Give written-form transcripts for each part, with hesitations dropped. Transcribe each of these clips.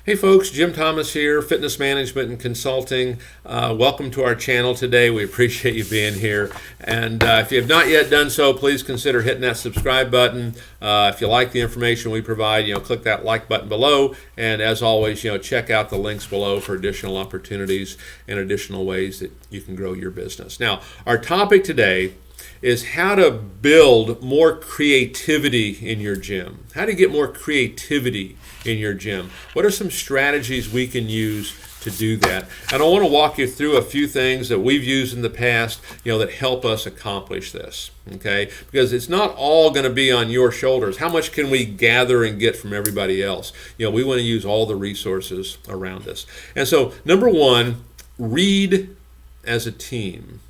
Hey folks, Jim Thomas here, Fitness Management and Consulting. Welcome to our channel today. We appreciate you being here. And if you have not yet done so, please consider hitting that subscribe button. If you like the information we provide, click that like button below. And as always, check out the links below for additional opportunities and additional ways that you can grow your business. Now, our topic today is how to build more creativity in your gym. How to get more creativity in your gym. What are some strategies we can use to do that? And I want to walk you through a few things that we've used in the past, that help us accomplish this. Okay? Because it's not all going to be on your shoulders. How much can we gather and get from everybody else? We want to use all the resources around us. And so, number one, read as a team.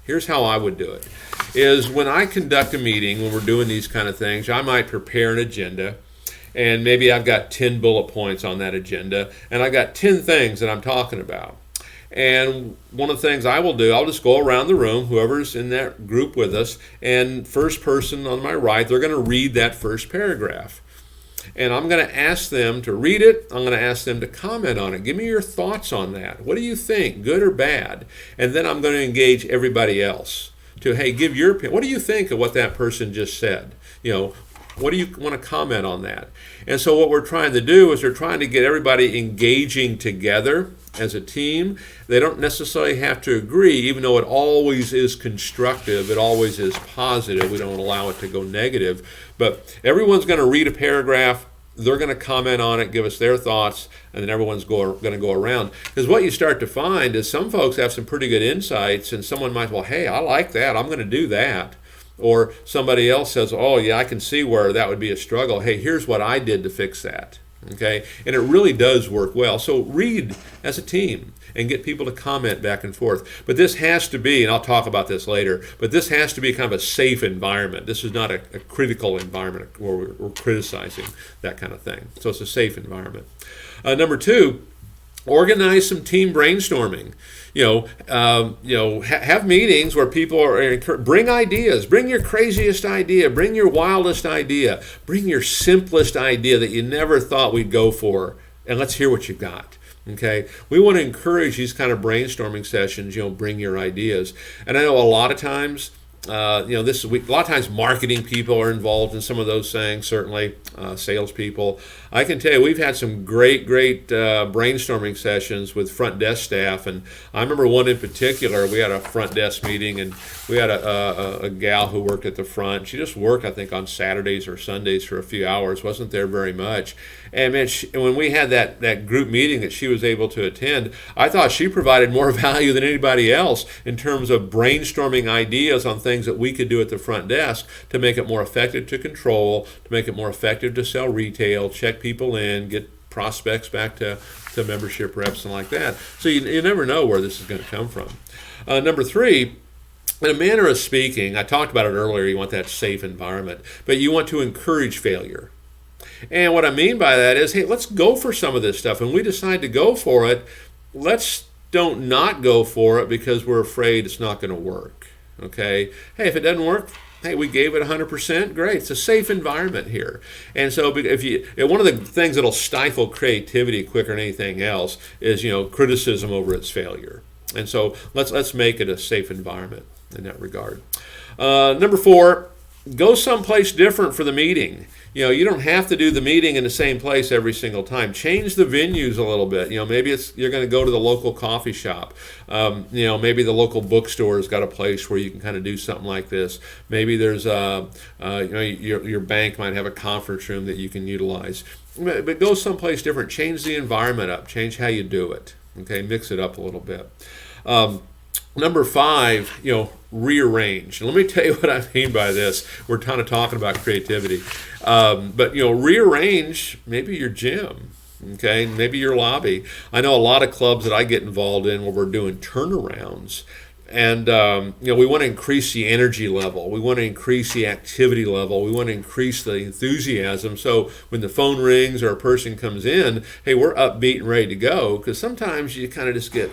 Here's how I would do it, is when I conduct a meeting, when we're doing these kind of things, I might prepare an agenda, and maybe I've got 10 bullet points on that agenda, and I got 10 things that I'm talking about. And one of the things I will do, I'll just go around the room, whoever's in that group with us, and first person on my right, they're going to read that first paragraph. And I'm going to ask them to read it. I'm going to ask them to comment on it. Give me your thoughts on that. What do you think, good or bad? And then I'm going to engage everybody else to, hey, give your opinion. What do you think of what that person just said? What do you want to comment on that? And so what we're trying to do is we're trying to get everybody engaging together as a team. They don't necessarily have to agree, even though it always is constructive, it always is positive. We don't allow it to go negative. But everyone's going to read a paragraph, they're going to comment on it, give us their thoughts, and then everyone's going to go around. Because what you start to find is some folks have some pretty good insights, and someone might, well, hey, I like that, I'm going to do that. Or somebody else says, oh, yeah, I can see where that would be a struggle. Hey, here's what I did to fix that. Okay, and it really does work well. So read as a team and get people to comment back and forth. But this has to be, and I'll talk about this later, but this has to be kind of a safe environment. This is not a critical environment where we're criticizing that kind of thing. So it's a safe environment. Number two, organize some team brainstorming. Have meetings where people are bring ideas, bring your craziest idea, bring your wildest idea, bring your simplest idea that you never thought we'd go for, and let's hear what you've got. Okay, we want to encourage these kind of brainstorming sessions. Bring your ideas, and I know a lot of times. A lot of times marketing people are involved in some of those things, certainly salespeople. I can tell you we've had some great brainstorming sessions with front desk staff, and I remember one in particular. We had a front desk meeting, and we had a gal who worked at the front. She just worked, I think, on Saturdays or Sundays for a few hours, wasn't there very much. And man, when we had that group meeting that she was able to attend, I thought she provided more value than anybody else in terms of brainstorming ideas on things that we could do at the front desk to make it more effective to control, to make it more effective to sell retail, check people in, get prospects back to membership reps and like that. So you never know where this is going to come from. Number three, in a manner of speaking, I talked about it earlier, you want that safe environment, but you want to encourage failure. And what I mean by that is, hey, let's go for some of this stuff. When we decide to go for it, let's don't not go for it because we're afraid it's not going to work. Okay? Hey, if it doesn't work, hey, we gave it 100%. Great. It's a safe environment here. And so one of the things that'll stifle creativity quicker than anything else is, criticism over its failure. And so let's make it a safe environment in that regard. Number four, go someplace different for the meeting. You don't have to do the meeting in the same place every single time. Change the venues a little bit. Maybe you're going to go to the local coffee shop. Maybe the local bookstore has got a place where you can kind of do something like this. Maybe there's your bank might have a conference room that you can utilize. But go someplace different. Change the environment up. Change how you do it. Okay, mix it up a little bit. Number five, rearrange. And let me tell you what I mean by this. We're kind of talking about creativity. But rearrange maybe your gym, okay, maybe your lobby. I know a lot of clubs that I get involved in where we're doing turnarounds. We want to increase the energy level. We want to increase the activity level. We want to increase the enthusiasm. So when the phone rings or a person comes in, hey, we're upbeat and ready to go. Because sometimes you kind of just get,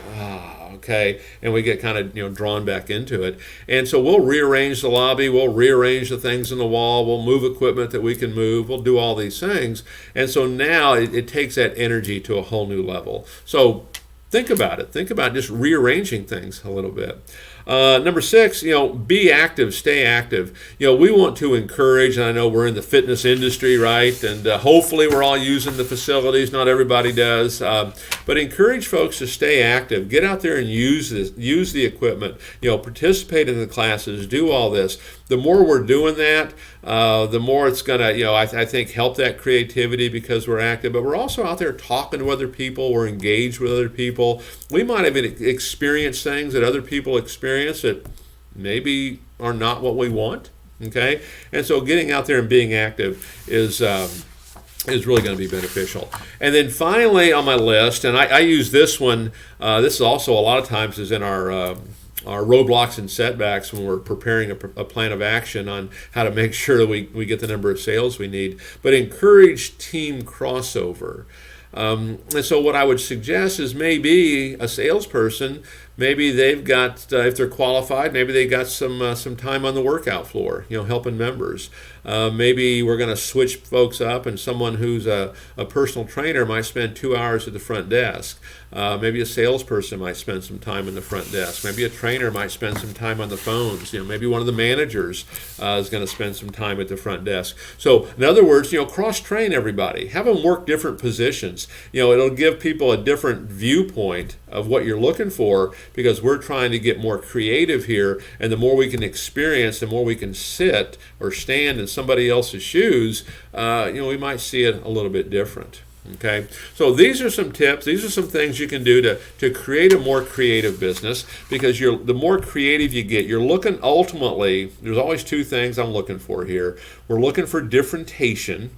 okay, and we get kind of drawn back into it. And so we'll rearrange the lobby. We'll rearrange the things in the wall. We'll move equipment that we can move. We'll do all these things. And so now it takes that energy to a whole new level. So think about it. Think about just rearranging things a little bit. Number 6, be active, stay active. We want to encourage, and I know we're in the fitness industry, right? And hopefully we're all using the facilities. Not everybody does. But encourage folks to stay active. Get out there and use the equipment. Participate in the classes. Do all this. The more we're doing that, the more it's going to, I think, help that creativity because we're active. But we're also out there talking to other people. We're engaged with other people. We might have experienced things that other people experience that maybe are not what we want. Okay, and so getting out there and being active is really going to be beneficial. And then finally on my list, and I use this one. This is also a lot of times is in our roadblocks and setbacks when we're preparing a plan of action on how to make sure that we get the number of sales we need. But encourage team crossover. And so what I would suggest is maybe a salesperson, maybe they've got, if they're qualified, maybe they got some time on the workout floor, helping members. Maybe we're going to switch folks up, and someone who's a personal trainer might spend 2 hours at the front desk. Maybe a salesperson might spend some time in the front desk. Maybe a trainer might spend some time on the phones. Maybe one of the managers is going to spend some time at the front desk. So in other words, cross-train everybody. Have them work different positions. It'll give people a different viewpoint of what you're looking for because we're trying to get more creative here. And the more we can experience, the more we can sit or stand in somebody else's shoes, we might see it a little bit different. Okay, so these are some tips. These are some things you can do to create a more creative business because the more creative you get, you're looking ultimately, there's always 2 things I'm looking for here. We're looking for differentiation.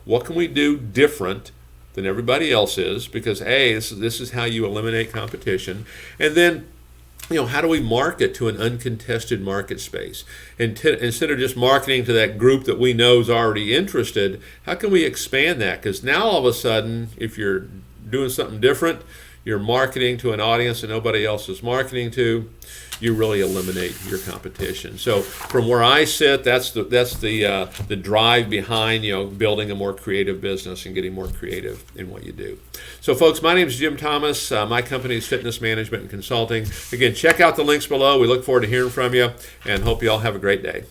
What can we do different than everybody else is because, A, this is how you eliminate competition. And then, how do we market to an uncontested market space? And instead of just marketing to that group that we know is already interested, how can we expand that? Because now all of a sudden, if you're doing something different, you're marketing to an audience that nobody else is marketing to, you really eliminate your competition. So from where I sit, that's the drive behind building a more creative business and getting more creative in what you do. So folks, my name is Jim Thomas. My company is Fitness Management and Consulting. Again, check out the links below. We look forward to hearing from you and hope you all have a great day.